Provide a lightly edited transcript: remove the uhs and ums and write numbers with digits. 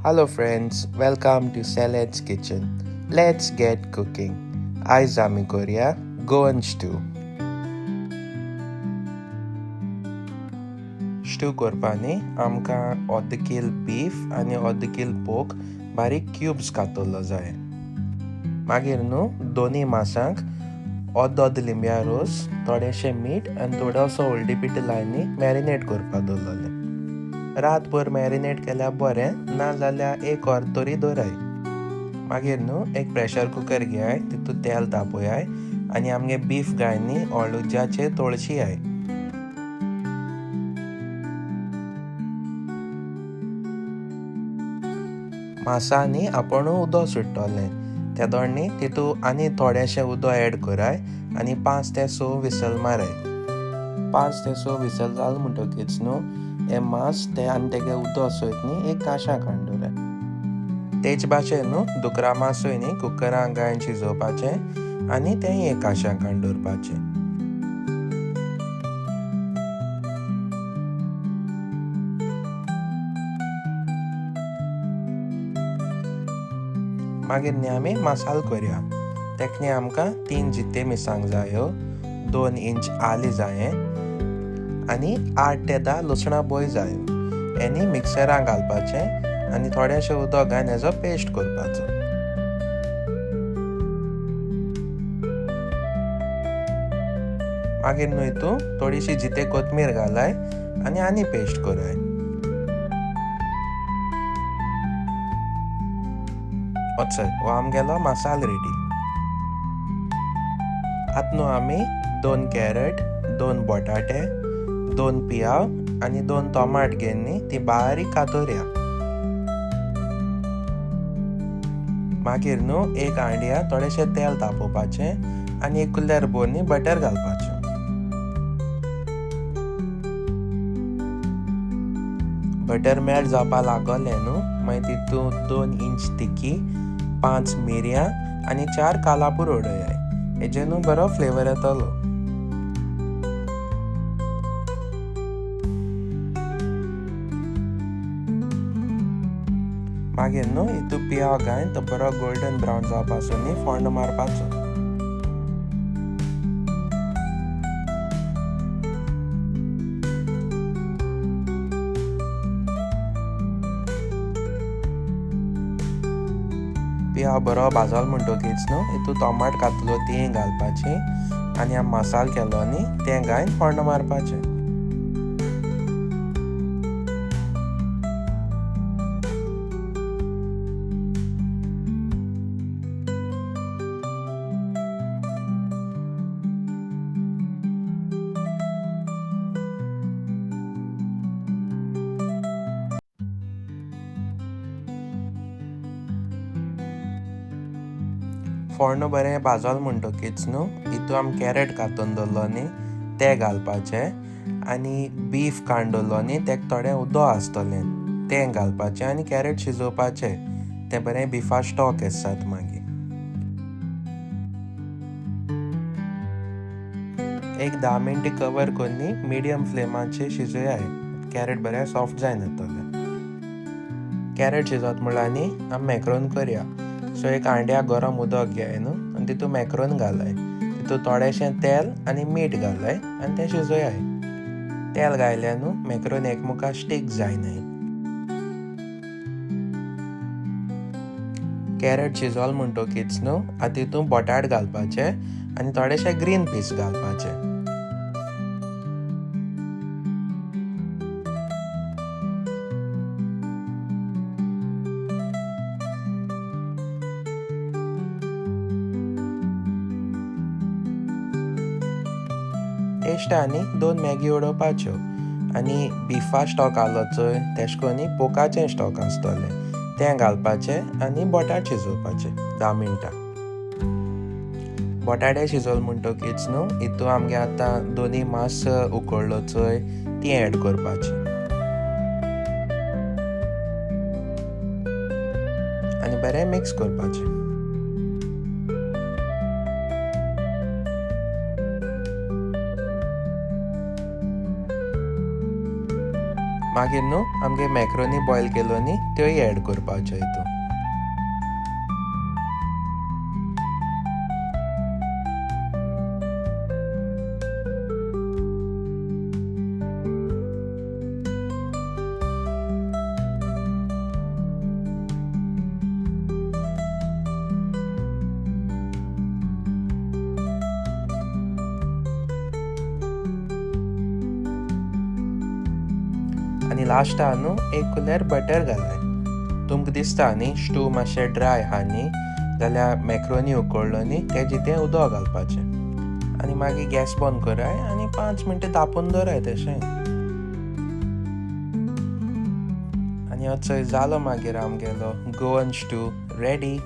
Hello friends, welcome to Salad's Kitchen. Let's get cooking. Aizami आमी करूया Goan stew. Stew करपानी आमकां अर्द कील बीफ आनी अर्द कील पोक बारीक क्यूब्स कातरलो जाय. मागीर दोनी मासांक अर्द लिंब्या रोस, थोडेशें मीठ आनी थोडोसो हळदी पिठो लायनी मॅरिनेट करपाक दवरलेलें. रातभर मॅरिनेट केल्यार बरें, ना जाल्यार एक वर तरी दवराय. मागीर एक प्रेशर कुकर घेयाय, तितूंत तेल तापोयाय आनी आमगे बीफ घायनी ऑलुज्याचेर तळशियाय. मासांनी आपण उदक सुट्टोलें त्या दोनी तितूंत आनी थोडेशें उदक एड कराय आनी 5 ते 6 विसल माराय. 5 ते 6 विसल जाल म्हणटकीच हे मास ते आनी तेगे उदक सयत एक काशां काडून दवराय. तेच भाशेन दुकरा मासूय कुकरान घायन शिजोवपाचें आनी तेंय एक काशां काडून दवरपाचें. मागीर आमी मसालो करूया. तेका आमकां 3 जित्ते मिरसांग जायो, 2 इंच आलें जायें आनी 8 ते 10 लसणां बोय जायो. हेनी मिक्सरान घालपाचें आनी थोडेशें उदक घालून हेजो पेस्ट करपाचो. मागीर हितून थोडीशी जिते कोथमीर घालाय आनी पेस्ट कराय. चल हो आमगेलो मसालो रेडी. आतां आमी 2 कॅरट, 2 बटाटे, 2 पियाव आनी 2 टोमाट घेवन ती बारीक कातोरया. मागीर एक हांडया थोडेशें तेल तापोवपाचें आनी एक कुल्ल्यार भर बटर घालपाचें. बटर मेल्ट जावपा लागोलें मागीर तितूंत 2 इंच तिकी, 5 मिरयां आनी 4 कालापूर उडोयाय. हेजे बरो फ्लेवर येतलो. मागीर हितून पियाव घालून तो बरो गोल्डन ब्रावन जावपासून फोंड मारपाचो. पियाव बरो भाजलो म्हणटकीच हितून टोमाट कातलो ती घालपाची आनी आमी मसालो केलो तें घालून फोंड मारपाचें. फोंड बरें भाजलो म्हणटकीच हितून आमी कॅरट कातून दवरलो ते घालपाचें आनी बीफ काडून दवरलो तेका थोडें उदक आसतलें तें घालपाचें आनी कॅरट शिजोवपाचें. तें बरें बिफा स्टॉक येतात. मागीर एक 10 मिनटी कवर करून मिडियम फ्लेमाचेर शिजोयाय. कॅरट बरें सॉफ्ट जायन येतलें. कॅरट शिजत म्हणल्यार आमी मॅक्रोन करूया. सो एक हांड्या गरम उदक घेयाय आनी तितून मॅक्रोन घालाय. तितून थोडेशें तेल आनी मीठ घालाय आनी तें शिजोयाय. तेल घायल्यार मॅक्रोन एकमुखार स्टीक जायनाय. कॅरट शिजोलो म्हणटकीच आतां तितून बटाट घालपाचे आनी थोडेशे ग्रीन पीस घालपाचे. टेस्टानी 2 मॅगी उडोवपाच्यो आनी बिफा स्टॉक आसलो चोय तेश कोन्नी पोकाचें स्टॉक आसतलें तें घालपाचें आनी बटाट शिजोवपाचे 10 मिनटां. बटाटे शिजोले म्हणटकीच हितून आमगे आतां दोनी मास उकडलो चोय ती एड करपाची आनी बरें मिक्स करपाचें. मागीर न्हू आमगे मॅक्रोनी बॉयल केलो न्ही त्योय ऍड करपाच्यो हितून. आनी लास्टा न्हू एक कुलेर बटर घालाय. तुमकां दिसता न्ही स्टू मातशें ड्राय आहा न्ही जाल्यार मॅक्रोनी उकडलो न्ही तेजें तें उदक घालपाचें आनी मागीर गॅस बंद कराय आनी 5 मिनटां धांपून दवराय तशें. आनी हो चोय जालो मागीर आमगेलो गोवन स्टू रेडी.